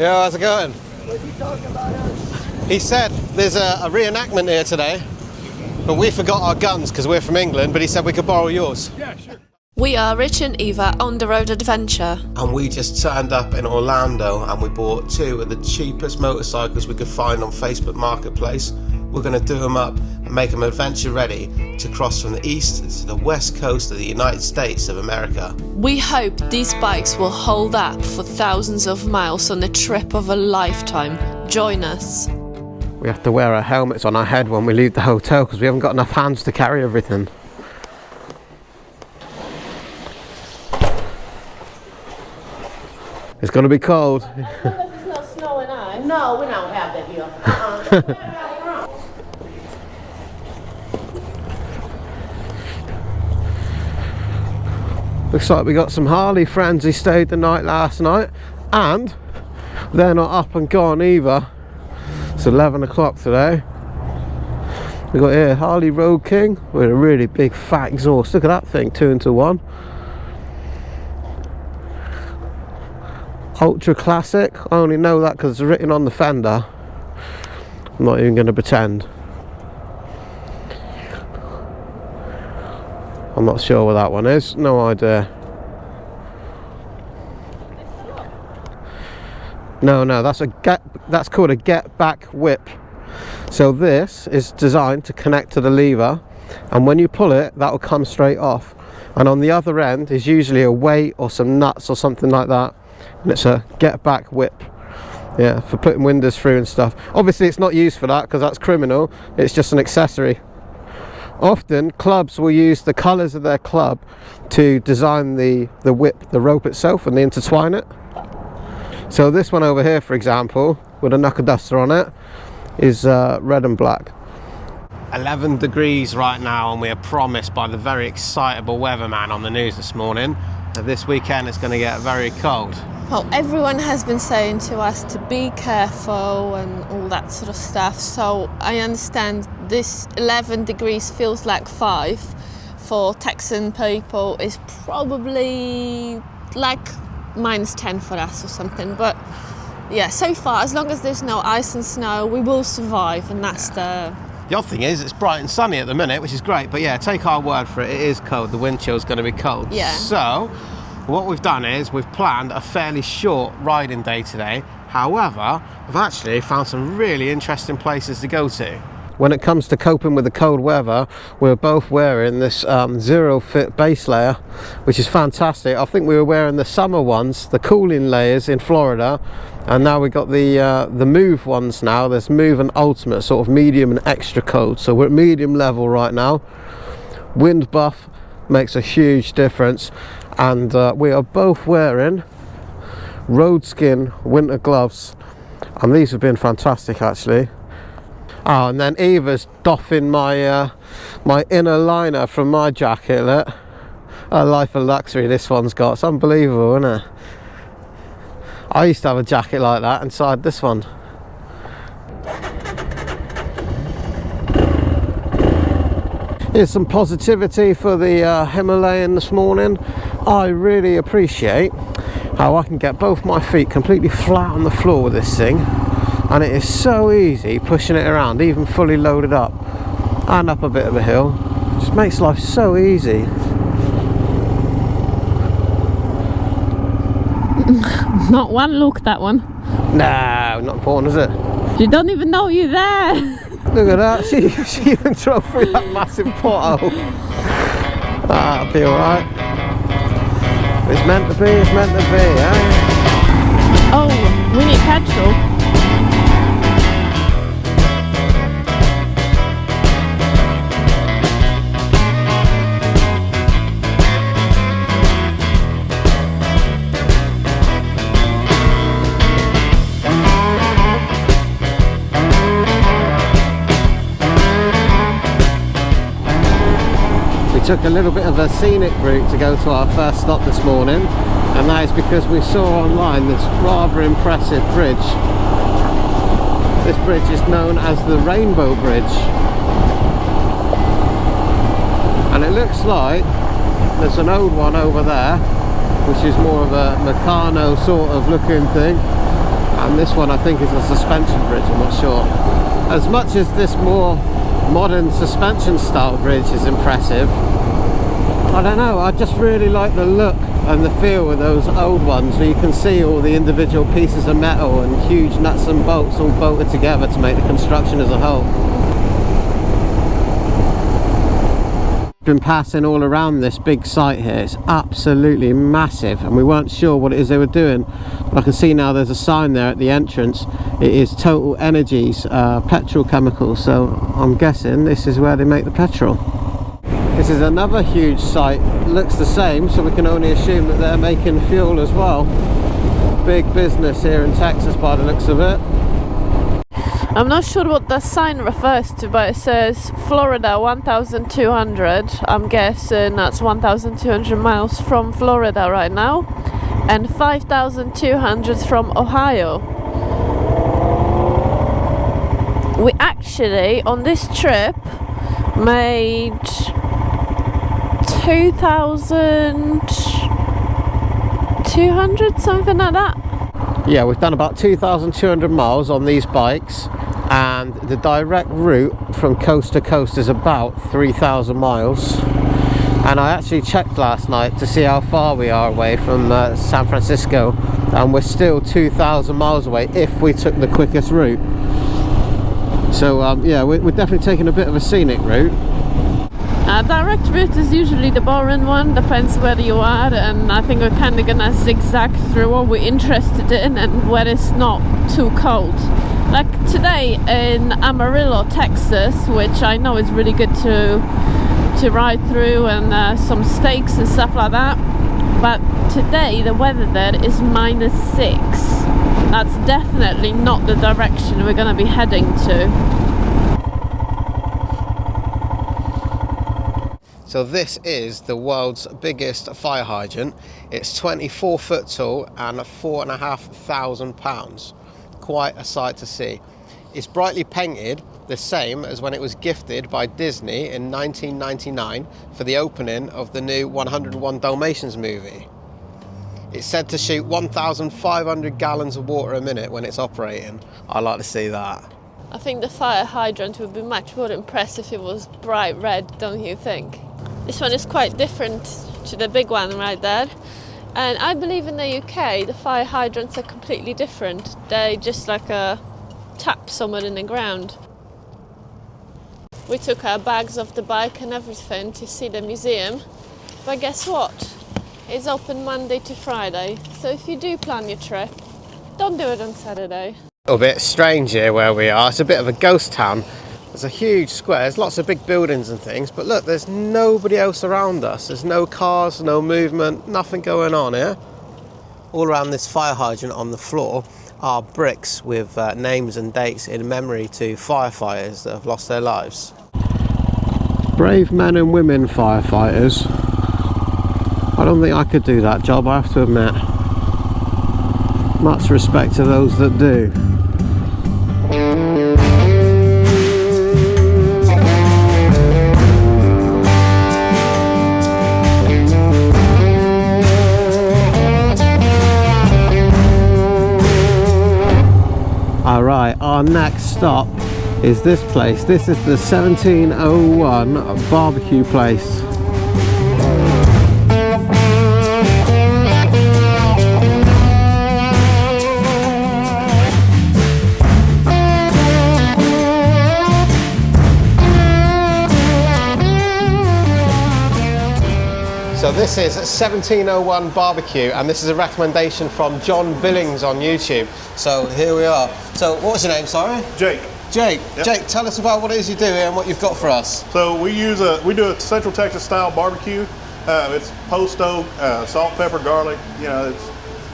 Yeah, how's it going? What you talking about us? He said there's a reenactment here today, but we forgot our guns because we're from England, but he said we could borrow yours. Yeah, sure. We are Rich and Eva on the road adventure. And we just turned up in Orlando and we bought 2 of the cheapest motorcycles we could find on Facebook Marketplace. We're going to do them up and make them adventure ready to cross from the east to the west coast of the United States of America. We hope these bikes will hold up for thousands of miles on a trip of a lifetime. Join us. We have to wear our helmets on our head when we leave the hotel because we haven't got enough hands to carry everything. It's going to be cold. There's no snow in ice. No, we don't have that here. Looks like we got some Harley friends who stayed the night last night, and they're not up and gone either. It's 11 o'clock today. We got here Harley Road King with a really big fat exhaust. Look at that thing, 2 into 1. Ultra classic. I only know that because it's written on the fender. I'm not even going to pretend. I'm not sure what that one is. No idea. No, that's called a get back whip. So this is designed to connect to the lever, and when you pull it, that will come straight off. And on the other end is usually a weight or some nuts or something like that. And it's a get back whip, yeah, for putting windows through and stuff. Obviously it's not used for that because that's criminal. It's just an accessory. Often clubs will use the colours of their club to design the whip, the rope itself, and they intertwine it. So this one over here, for example, with a knuckle duster on it, is red and black. 11 degrees right now, and we are promised by the very excitable weatherman on the news this morning that this weekend it's going to get very cold. Well, everyone has been saying to us to be careful and all that sort of stuff, so I understand this 11 degrees feels like 5 for Texan people. Is probably like -10 for us or something, but yeah, so far, as long as there's no ice and snow, we will survive, and that's the odd thing is it's bright and sunny at the minute, which is great, but yeah, take our word for it, it is cold. The wind chill is going to be cold. Yeah. So what we've done is we've planned a fairly short riding day today. However, we've actually found some really interesting places to go to. When it comes to coping with the cold weather, we're both wearing this Zero Fit base layer, which is fantastic. I think we were wearing the summer ones, the cooling layers in Florida, and now we've got the Move ones now. There's Move and Ultimate, sort of medium and extra cold. So we're at medium level right now. Wind buff makes a huge difference, and we are both wearing road skin winter gloves, and these have been fantastic actually. Oh, and then Eva's doffing my my inner liner from my jacket. Look, a life of luxury this one's got. It's unbelievable, isn't it? I used to have a jacket like that inside this one. Here's some positivity for the Himalayan this morning. I really appreciate how I can get both my feet completely flat on the floor with this thing, and it is so easy pushing it around, even fully loaded up and up a bit of a hill. It just makes life so easy. not one look, that one. No, not important, is it? You don't even know you're there. Look at that, she even drove through that massive pothole. That'll be alright. It's meant to be, it's meant to be, eh? Oh, we need petrol. We took a little bit of a scenic route to go to our first stop this morning, and that is because we saw online this rather impressive bridge. This bridge is known as the Rainbow Bridge, and it looks like there's an old one over there which is more of a Meccano sort of looking thing, And this one I think is a suspension bridge, I'm not sure. As much as this more modern suspension style bridge is impressive, I don't know, I just really like the look and the feel of those old ones where you can see all the individual pieces of metal and huge nuts and bolts all bolted together to make the construction as a whole. Been passing all around this big site here. It's absolutely massive and we weren't sure what it is they were doing, but I can see now there's a sign there at the entrance. It is Total Energies petrochemicals, so I'm guessing this is where they make the petrol. This is another huge site, looks the same, so we can only assume that they're making fuel as well. Big business here in Texas by the looks of it. I'm not sure what the sign refers to, but it says Florida 1,200. I'm guessing that's 1,200 miles from Florida right now, and 5,200 from Ohio. We actually, on this trip, made 2,200, something like that. Yeah, we've done about 2,200 miles on these bikes, and the direct route from coast to coast is about 3,000 miles. And I actually checked last night to see how far we are away from San Francisco, and we're still 2,000 miles away if we took the quickest route. So yeah, we're definitely taking a bit of a scenic route. Direct route is usually the boring one, depends where you are, and I think we're kind of gonna zigzag through what we're interested in and where it's not too cold. Like today in Amarillo, Texas, which I know is really good to ride through, and some steaks and stuff like that. But today the weather there is -6. That's definitely not the direction we're gonna be heading to. So this is the world's biggest fire hydrant. It's 24 foot tall and 4,500 pounds. Quite a sight to see. It's brightly painted, the same as when it was gifted by Disney in 1999 for the opening of the new 101 Dalmatians movie. It's said to shoot 1,500 gallons of water a minute when it's operating. I'd like to see that. I think the fire hydrant would be much more impressive if it was bright red, don't you think? This one is quite different to the big one right there. And I believe in the UK the fire hydrants are completely different. They just like a tap somewhere in the ground. We took our bags off the bike and everything to see the museum. But guess what? It's open Monday to Friday. So if you do plan your trip, don't do it on Saturday. A little bit strange here where we are. It's a bit of a ghost town. There's a huge square, there's lots of big buildings and things, but look, there's nobody else around us. There's no cars, no movement, nothing going on here. All around this fire hydrant on the floor are bricks with names and dates in memory to firefighters that have lost their lives. Brave men and women firefighters. I don't think I could do that job, I have to admit. Much respect to those that do. Alright, our next stop is this place. This is the 1701 barbecue place. So this is 1701 barbecue, and this is a recommendation from John Billings on YouTube. So here we are. So what was your name, sorry? Jake. Jake. Yep. Jake, tell us about what it is you do here and what you've got for us. So we do a Central Texas style barbecue. It's post-oak, salt, pepper, garlic. You know, it's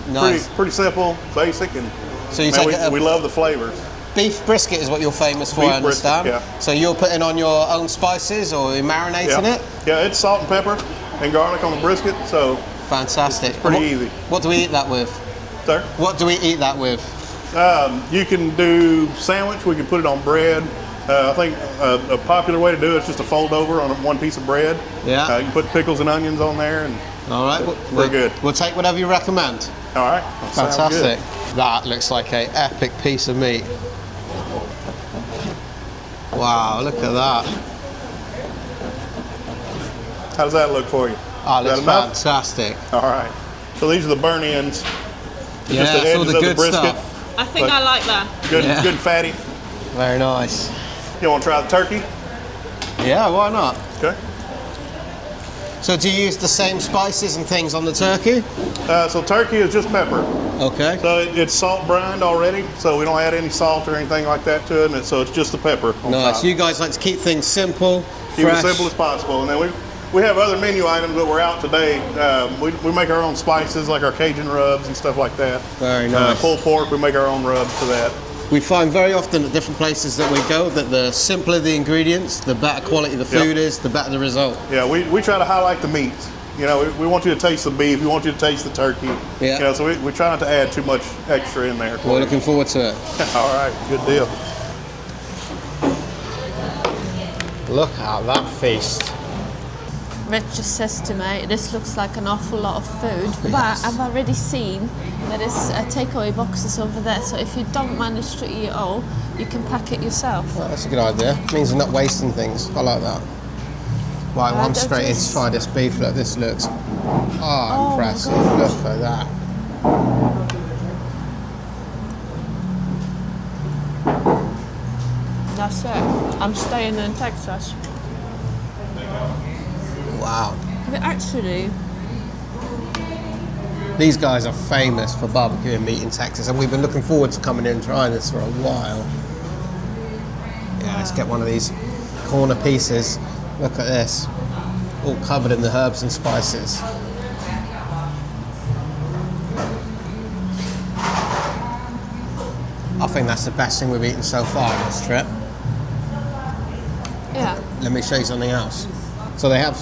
Nice. pretty simple, basic, and So you man, take we love the flavors. Beef brisket is what you're famous for, Beef I understand. brisket, yeah. So you're putting on your own spices or you're marinating it? Yeah, it's salt and pepper and garlic on the brisket, so Fantastic. it's pretty And easy. What do we eat that with? Sir? What do we eat that with? You can do sandwich, we can put it on bread. I think a popular way to do it is just to fold over on one piece of bread. Yeah. You can put pickles and onions on there, and All right. we're good. We'll take whatever you recommend. All right. That sounds Fantastic. good. That looks like an epic piece of meat. Wow, look at that. How does that look for you? Oh, it Is looks that enough? fantastic. All right. So these are the burn ends. Yeah, Just the it's all edges the of the good brisket. stuff. I think But- I like that. Good, Yeah. good fatty. Very nice. You want to try the turkey? Yeah, why not? Okay. So do you use the same spices and things on the turkey? So turkey is just pepper. Okay. So it's salt brined already, so we don't add any salt or anything like that to it, and so it's just the pepper on Nice. top. You guys like to keep things simple, Keep it fresh. as simple as possible. And then we have other menu items that we're out today. We make our own spices, like our Cajun rubs and stuff like that. Very nice. Pulled pork, we make our own rubs for that. We find very often at different places that we go that the simpler the ingredients, the better quality the food is, the better the result. Yeah, we try to highlight the meats. You know, we want you to taste the beef, we want you to taste the turkey. Yeah. You know, so we try not to add too much extra in there. We're looking forward to it. All right, good deal. Look at that feast. Rich just says to me, this looks like an awful lot of food, but I've already seen there is takeaway boxes over there, so if you don't manage to eat it all, you can pack it yourself. Well, that's a good idea. Means you're not wasting things. I like that. Right, well, I'm that straight in is- to try this beef. Look, this looks my impressive. God. Look at that. That's it. I'm staying in Texas. Wow. But actually, These guys are famous for barbecuing meat in Texas, and we've been looking forward to coming in and trying this for a while. Yeah, let's get one of these corner pieces. Look at this. All covered in the herbs and spices. I think that's the best thing we've eaten so far on this trip. yeah. Let me show you something else. So they have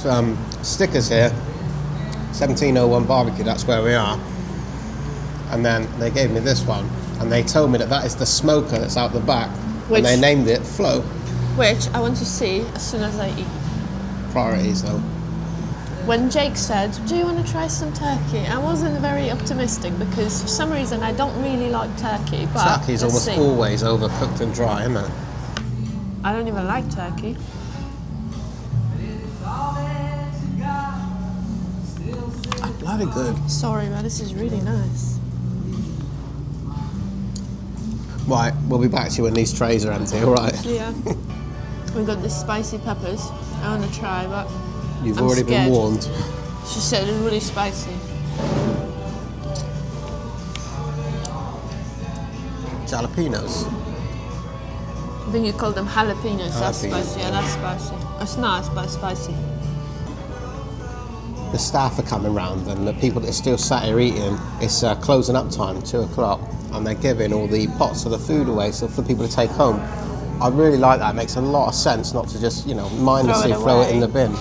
stickers here, 1701 barbecue, that's where we are. And then they gave me this one, and they told me that that is the smoker that's out the back, Which- and they named it Flow. Which I want to see as soon as I eat. Priorities though. When Jake said, do you want to try some turkey? I wasn't very optimistic because for some reason I don't really like turkey. But Turkey's let's almost see. always overcooked and dry, isn't it? I don't even like turkey. That's bloody good. Sorry, but this is really nice. Right, we'll be back to you when these trays are empty, alright? Yeah. We got the spicy peppers. I want to try, but You've I'm already been scared. warned. She said it's really spicy. Jalapenos. I think you call them jalapenos. That's Jalapenos. spicy. Yeah, that's spicy. It's nice, but spicy. The staff are coming round, and the people that are still sat here eating, it's closing up time, 2 o'clock, and they're giving all the pots of the food away so for people to take home. I really like that. It makes a lot of sense not to just, you know, mindlessly throw it in the bin.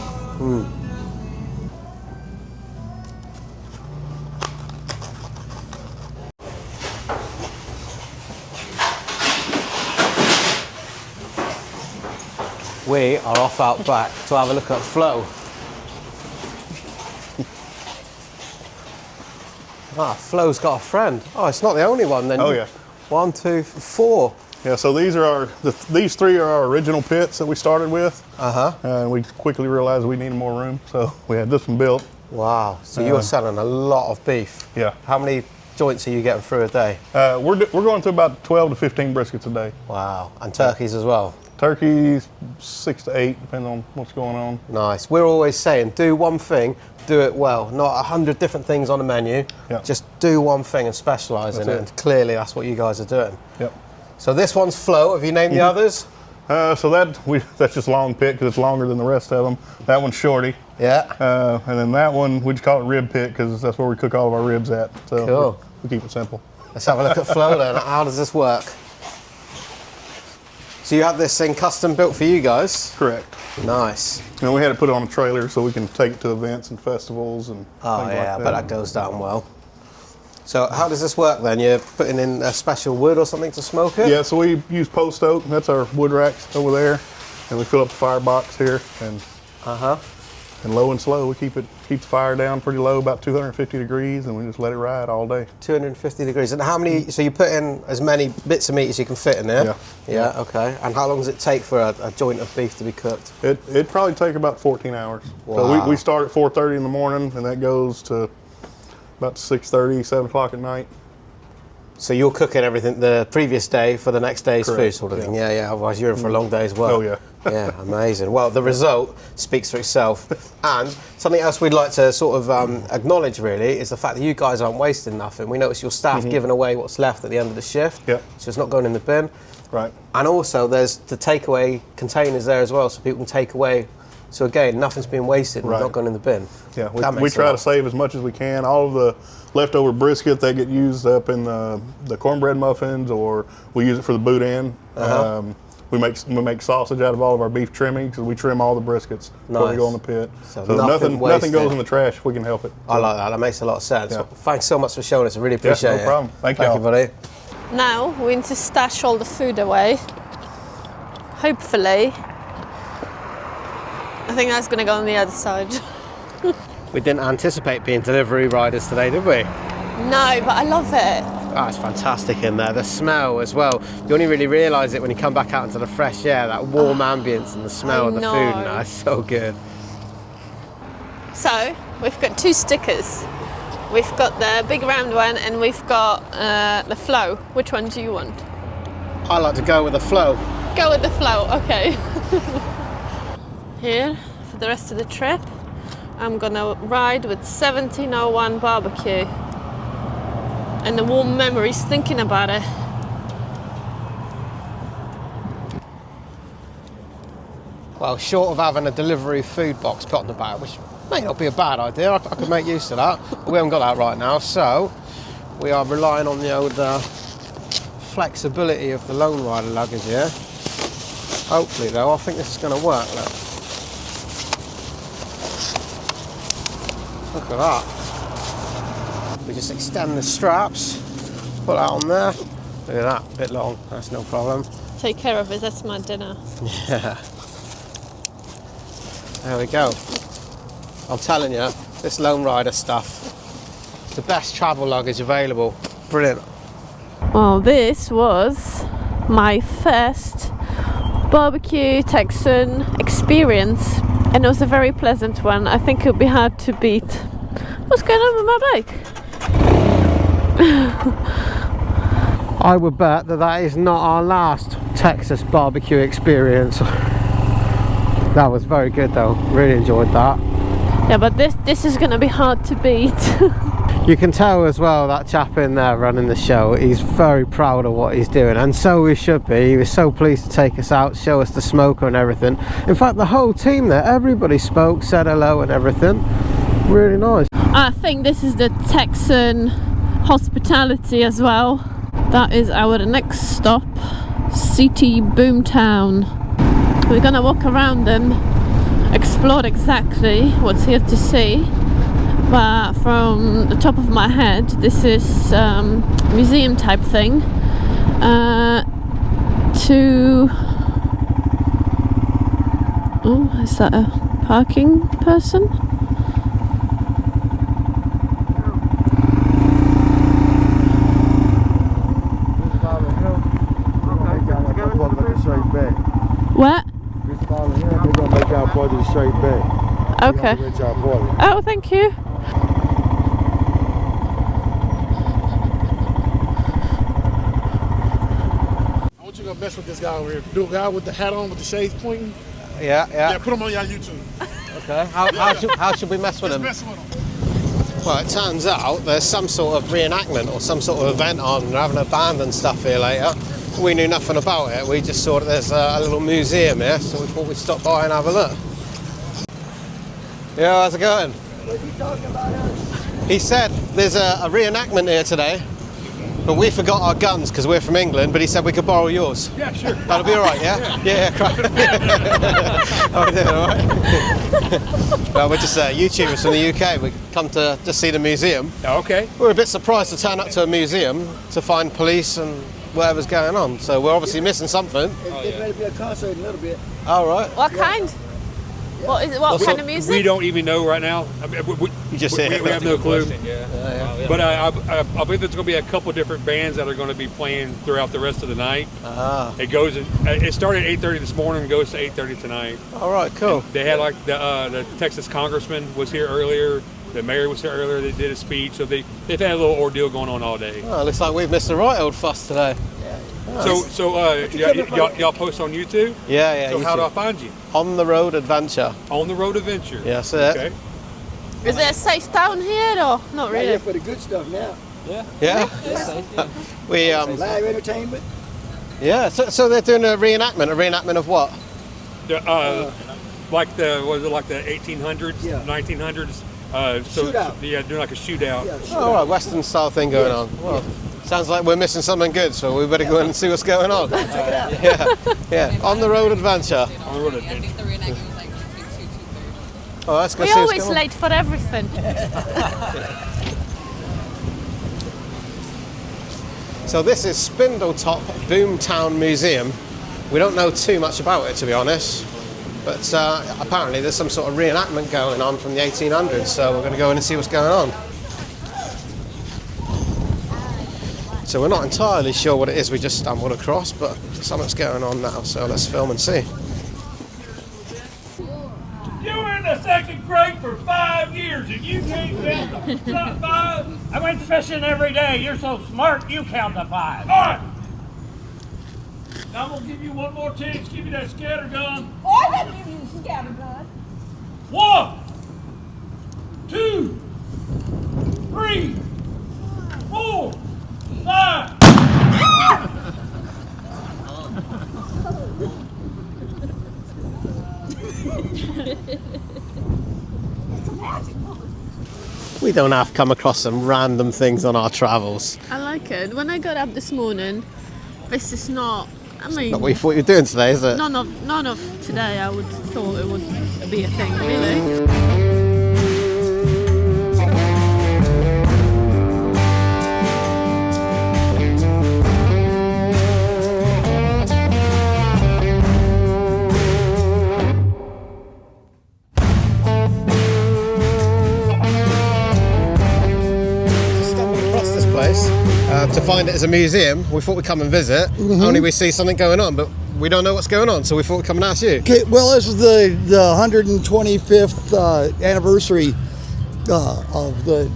We are off out back to have a look at Flo. Flo's got a friend. Oh, it's not the only one then. Oh, yeah. 1, 2, 4. Yeah, so these are these three are our original pits that we started with. Uh-huh. And we quickly realized we needed more room, so we had this one built. Wow. So you're selling a lot of beef. Yeah. How many joints are you getting through a day? We're going to about 12 to 15 briskets a day. Wow. And turkeys as well. Turkeys, 6 to 8, depending on what's going on. Nice. We're always saying, do one thing, do it well. Not 100 different things on the menu. Yeah. Just do one thing and specialise in it. That's it. And clearly that's what you guys are doing. Yep. So this one's Flo. Have you named the others? So that's just long pit because it's longer than the rest of them. That one's shorty. Yeah. And then that one, we just call it rib pit because that's where we cook all of our ribs at. So Cool. we keep it simple. Let's have a look at Flo then. How does this work? So you have this thing custom built for you guys? Correct. Nice. And we had to put it on a trailer so we can take it to events and festivals and Oh things yeah, like but that goes down well. So how does this work then? You're putting in a special wood or something to smoke it? Yeah, so we use post oak. That's our wood racks over there. And we fill up the firebox here. And and low and slow. We keep the fire down pretty low, about 250 degrees, and we just let it ride all day. 250 degrees. And how many, so you put in as many bits of meat as you can fit in there? Yeah. Yeah, okay. And how long does it take for a joint of beef to be cooked? It'd probably take about 14 hours. Wow. So we start at 4:30 in the morning, and that goes to about 6:30, 7 o'clock at night. So you're cooking everything the previous day for the next day's Correct. food, sort of thing. Yeah, otherwise you're in for a long day's work. Oh, yeah. Yeah, amazing. Well, the result speaks for itself. And something else we'd like to sort of acknowledge, really, is the fact that you guys aren't wasting nothing. We notice your staff giving away what's left at the end of the shift. Yep. So it's not going in the bin. Right. And also there's the takeaway containers there as well, so people can take away. So again, nothing's being wasted and Right. not going in the bin. Yeah, That we makes try a to lot. save as much as we can. All of the leftover brisket that get used up in the cornbread muffins, or we use it for the boudin. We make sausage out of all of our beef trimming, because we trim all the briskets before they go in the pit. So So nothing nothing goes wasted. in the trash if we can help it. I like that. That makes a lot of sense. Yeah. Well, thanks so much for showing us. I really appreciate it. no problem. Thank you, y'all. buddy. Now we need to stash all the food away. Hopefully. I think that's going to go on the other side. We didn't anticipate being delivery riders today, did we? No, but I love it. Oh, it's fantastic in there. The smell as well. You only really realise it when you come back out into the fresh air, that warm ambience and the smell I of the know. food. And that's so good. So we've got 2 stickers. We've got the big round one and we've got the flow. Which one do you want? I like to go with the flow. Go with the flow, okay. Here, for the rest of the trip, I'm gonna ride with 1701 barbecue. And the warm memories thinking about it. Well, short of having a delivery food box put on the back, which may not be a bad idea, I could make use of that. But we haven't got that right now, so we are relying on the old flexibility of the Lone Rider luggage here. Hopefully though, I think this is going to work. Look at that. We just extend the straps, put that on there. Look at that, a bit long, that's no problem. Take care of it, that's my dinner. Yeah. There we go. I'm telling you, this Lone Rider stuff, it's the best travel luggage available. Brilliant. Well, this was my first barbecue Texan experience, and it was a very pleasant one. I think it would be hard to beat. What's going on with my bike? I would bet that is not our last Texas barbecue experience. That was very good though, really enjoyed that. Yeah, but this is going to be hard to beat. You can tell as well, that chap in there running the show, he's very proud of what he's doing, and so he should be. He was so pleased to take us out, show us the smoker and everything. In fact, the whole team there, everybody spoke, said hello and everything. Really nice. I think this is the Texan hospitality as well. That is our next stop, city Boomtown. We're gonna walk around and explore exactly what's here to see. But from the top of my head, this is museum type thing. Oh, is that a parking person? What? Just follow him, they're gonna make y'all part of the straight back. Okay. Let y'all party. Oh, thank you. I want you to mess with this guy over here. Do a guy with the hat on with the shades pointing. Yeah. Yeah, put him on your YouTube. Okay. How should we mess with Just him? mess with him. Well, it turns out there's some sort of reenactment or some sort of event on. They're having a band and stuff here later. We knew nothing about it. We just saw that there's a little museum here, so we thought we'd stop by and have a look. Yeah, how's it going? What you talking about us? He said there's a reenactment here today, but we forgot our guns because we're from England, but he said we could borrow yours. Yeah, sure. That'll be all right, yeah? Yeah, crap. Oh, we're doing all right. Well, we're just YouTubers from the UK. We come to just see the museum. Okay. We're a bit surprised to turn up to a museum to find police and whatever's going on. So we're obviously missing something. It's going to be a concert in a little bit. All right. What kind? What kind of music? We don't even know right now. I mean, You just we said it. have no clue. Yeah. But I believe there's going to be a couple different bands that are going to be playing throughout the rest of the night. It started at 8:30 this morning and goes to 8:30 tonight. All right, cool. They had like the Texas congressman was here earlier. The mayor was here earlier. They did a speech, so they've had a little ordeal going on all day. Oh, looks like we've missed the right old fuss today. Y'all post on YouTube? Yeah. So how do I find you? On the Road Adventure. On the Road Adventure. Yeah, that's it. Okay. Is it a safe town here or not really? Yeah, for the good stuff now. Yeah. We Live entertainment. Yeah. So they're doing a reenactment of what? Like the 1800s, Yeah. 1900s. Shootout. Yeah, doing like a shootout. Yeah, All right, Western style thing going on. Well, sounds like we're missing something good, so we better go in and see what's going on. Check it out. Yeah. On the Road Adventure. On the Road I Adventure. think the reenactment was like between 2:30. Oh, let's go We're see what's always going on. late for everything. So this is Spindletop Boomtown Museum. We don't know too much about it, to be honest, but apparently there's some sort of reenactment going on from the 1800s, so we're going to go in and see what's going on. So we're not entirely sure what it is we just stumbled across, but something's going on now, so let's film and see. You were in the second grade for 5 years and you can't count to 5? I went fishing every day. You're so smart, you count to 5. All right. Now I'm going to give you one more chance. Give me that scatter gun. Oh, I didn't give you the scatter gun. 1, 2, 3, 4, 5. We don't have to come across some random things on our travels. I like it. When I got up this morning, this is not. I mean, Not what you thought you were doing today, is it? none of today. I would thought it would be a thing, really. Stumbled across this place to find it as a museum. We thought we'd come and visit, only we see something going on, but we don't know what's going on, so we thought we'd come and ask you. Okay, well, this is the 125th anniversary of the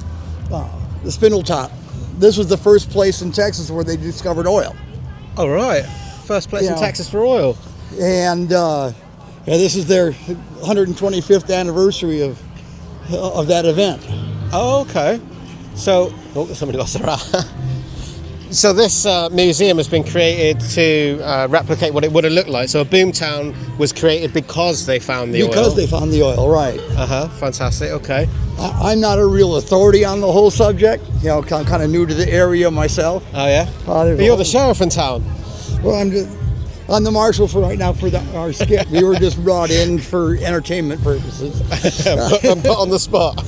Spindletop. This was the first place in Texas where they discovered oil. All right, first place in Yeah. Texas for oil. And this is their 125th anniversary of that event. Oh, okay. So, somebody lost their eye. So this museum has been created to replicate what it would have looked like. So a boomtown was created because they found the oil. Because they found the oil, right. Fantastic, okay. I'm not a real authority on the whole subject. You know, I'm kind of new to the area myself. Oh yeah? There's But you're a- the sheriff in town. Well, I'm the marshal for right now for our skit. We were just brought in for entertainment purposes. put on the spot.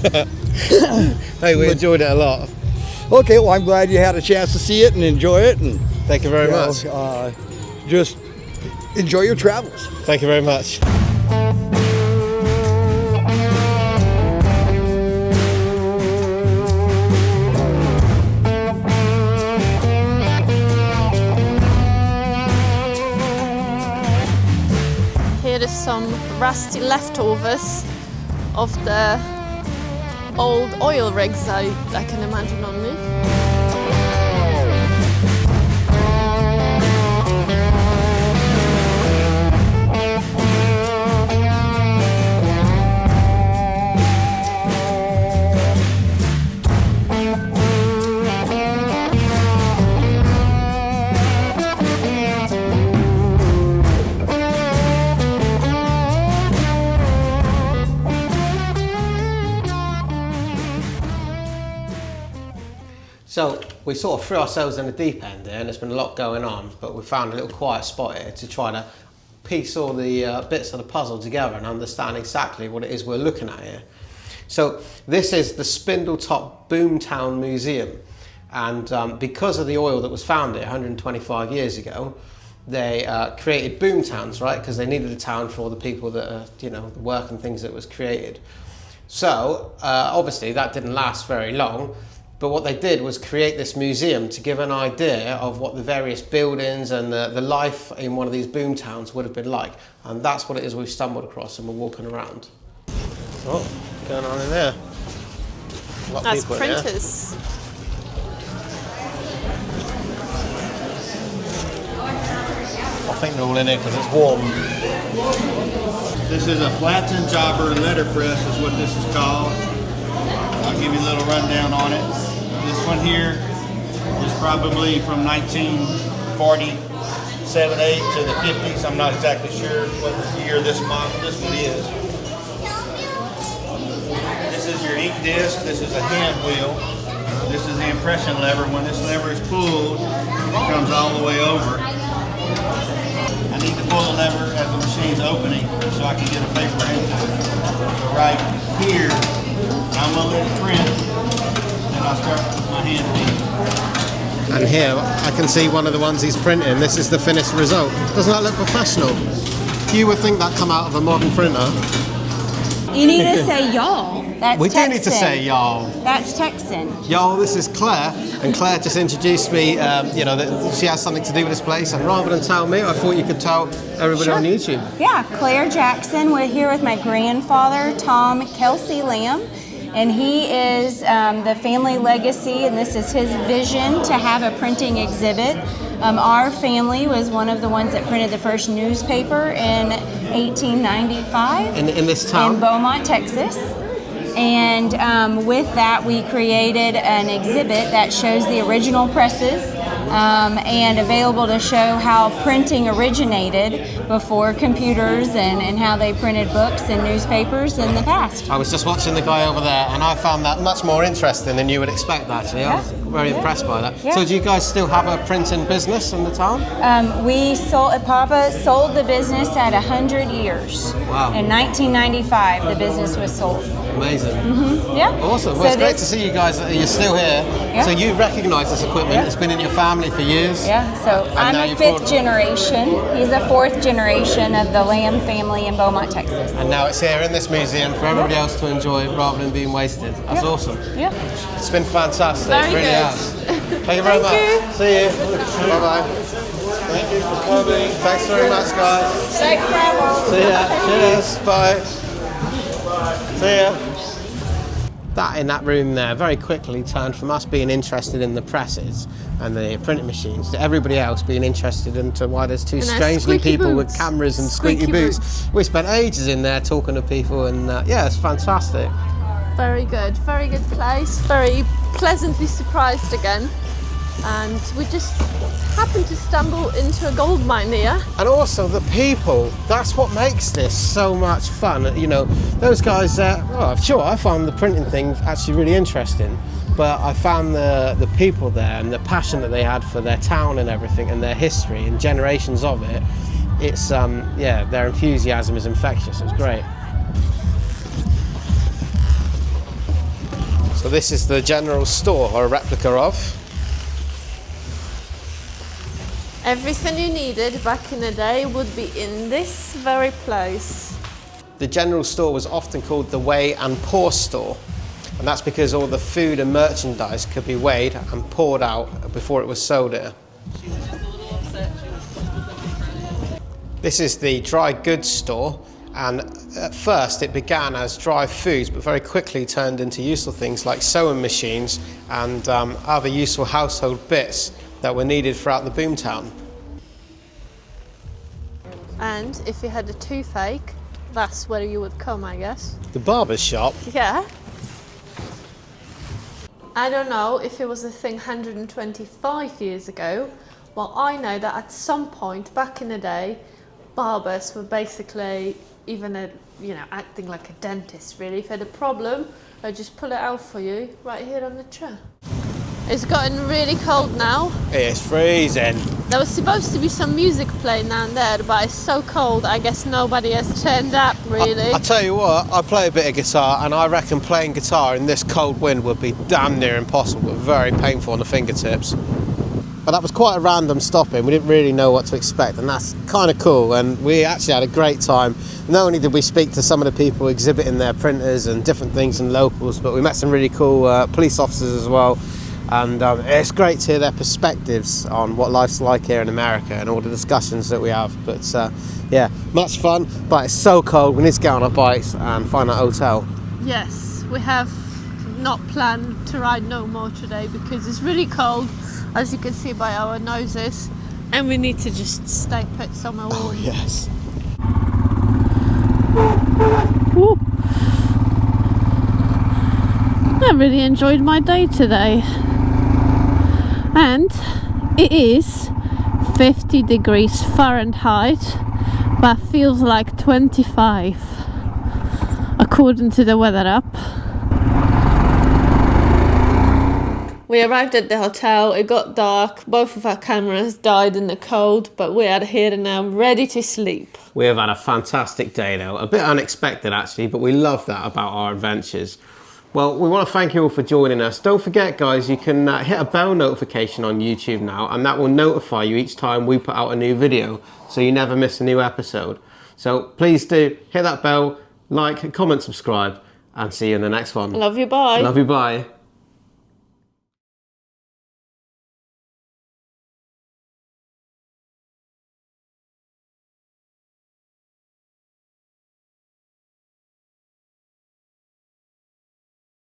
Hey, we enjoyed it a lot. Okay, well, I'm glad you had a chance to see it and enjoy it. And Thank you very much. Just enjoy your travels. Thank you very much. Here is some rusty leftovers of the old oil rigs I can imagine on me. So we sort of threw ourselves in the deep end there, and there's been a lot going on, but we found a little quiet spot here to try to piece all the bits of the puzzle together and understand exactly what it is we're looking at here. So this is the Spindletop Boomtown Museum, and because of the oil that was found here 125 years ago, they created boom towns, right? Because they needed a town for all the people that, you know, the work and things that was created. So obviously that didn't last very long, but what they did was create this museum to give an idea of what the various buildings and the life in one of these boom towns would have been like. And that's what it is we've stumbled across and we're walking around. Oh, what's going on in there? A lot of That's people in there. printers. I think they're all in here because it's warm. This is a Flatten Jobber letterpress is what this is called. I'll give you a little rundown on it. This one here is probably from 1947, 8 to the 50s. I'm not exactly sure what year this one is. This is your ink disc. This is a hand wheel. This is the impression lever. When this lever is pulled, it comes all the way over. I need to pull the lever as the machine's opening so I can get a paper into it. So right here, I'm going to let it print, and I'll start with my hand feed. And here I can see one of the ones he's printing. This is the finished result. Doesn't that look professional? You would think that come out of a modern printer. You need to say y'all. That's We Texan. do need to say y'all. That's Texan. Y'all, this is Claire, and Claire just introduced me, you know, that she has something to do with this place, and rather than tell me, I thought you could tell everybody on YouTube. Yeah, Claire Jackson. We're here with my grandfather, Tom Kelsey Lamb, and he is the family legacy, and this is his vision to have a printing exhibit. Our family was one of the ones that printed the first newspaper in 1895. In this town? In Beaumont, Texas. And with that, we created an exhibit that shows the original presses and available to show how printing originated before computers and how they printed books and newspapers in the past. I was just watching the guy over there, and I found that much more interesting than you would expect, actually. I was very impressed by that. Yeah. So do you guys still have a printing business in the town? Papa sold the business at 100 years. Wow. In 1995, the business was sold. Amazing. Yeah. Awesome. Well, So it's great this- to see you guys, you're still here. Yeah. So you recognise this equipment. Yeah. It's been in your family for years. Yeah, so And now I'm a you've fifth brought- generation. He's a fourth generation of the Lamb family in Beaumont, Texas. And now it's here in this museum for everybody else to enjoy rather than being wasted. That's Yeah. awesome. Yeah. It's been fantastic. Very it really good. has. Thank you very much. you. See you. Bye-bye. Thank you for coming. Thanks very much, guys. Safe travel. See ya. Cheers. Bye. See ya. That in that room there very quickly turned from us being interested in the presses and the printing machines to everybody else being interested into why there's two And their strangely squeaky people with boots. cameras and squeaky Squeaky boots. boots. We spent ages in there talking to people, and yeah, it's fantastic. Very good place. Very pleasantly surprised again. And we just happened to stumble into a gold mine here. And also the people, that's what makes this so much fun. You know, those guys, well, sure, I found the printing thing actually really interesting, but I found the people there and the passion that they had for their town and everything and their history and generations of it. It's, yeah, their enthusiasm is infectious. It was great. So this is the general store, or a replica of. Everything you needed back in the day would be in this very place. The general store was often called the weigh and pour store, and that's because all the food and merchandise could be weighed and poured out before it was sold here. This is the dry goods store, and at first it began as dry foods, but very quickly turned into useful things like sewing machines and other useful household bits that were needed throughout the boomtown. And if you had a toothache, that's where you would come, I guess. The barber's shop. Yeah. I don't know if it was a thing 125 years ago. Well, I know that at some point back in the day, barbers were basically acting like a dentist, really. If you had a problem, they'd just pull it out for you right here on the chair. It's gotten really cold now. It's freezing. There was supposed to be some music playing down there, but it's so cold, I guess nobody has turned up, really. I tell you what, I play a bit of guitar, and I reckon playing guitar in this cold wind would be damn near impossible, very painful on the fingertips. But that was quite a random stopping. We didn't really know what to expect, and that's kind of cool. And we actually had a great time. Not only did we speak to some of the people exhibiting their printers and different things and locals, but we met some really cool police officers as well. And it's great to hear their perspectives on what life's like here in America and all the discussions that we have. But yeah, much fun, but it's so cold. We need to get on our bikes and find a hotel. Yes, we have not planned to ride no more today because it's really cold, as you can see by our noses, and we need to just stay put somewhere warm. Oh yes. Woo. I really enjoyed my day today, and it is 50 degrees Fahrenheit, but feels like 25 according to the weather app. We arrived at the hotel, it got dark, both of our cameras died in the cold, but we are here now ready to sleep. We have had a fantastic day though, a bit unexpected actually, but we love that about our adventures. Well, we want to thank you all for joining us. Don't forget guys, you can hit a bell notification on YouTube now, and that will notify you each time we put out a new video, so you never miss a new episode. So please do hit that bell, like, comment, subscribe, and see you in the next one. Love you, bye. Love you, bye.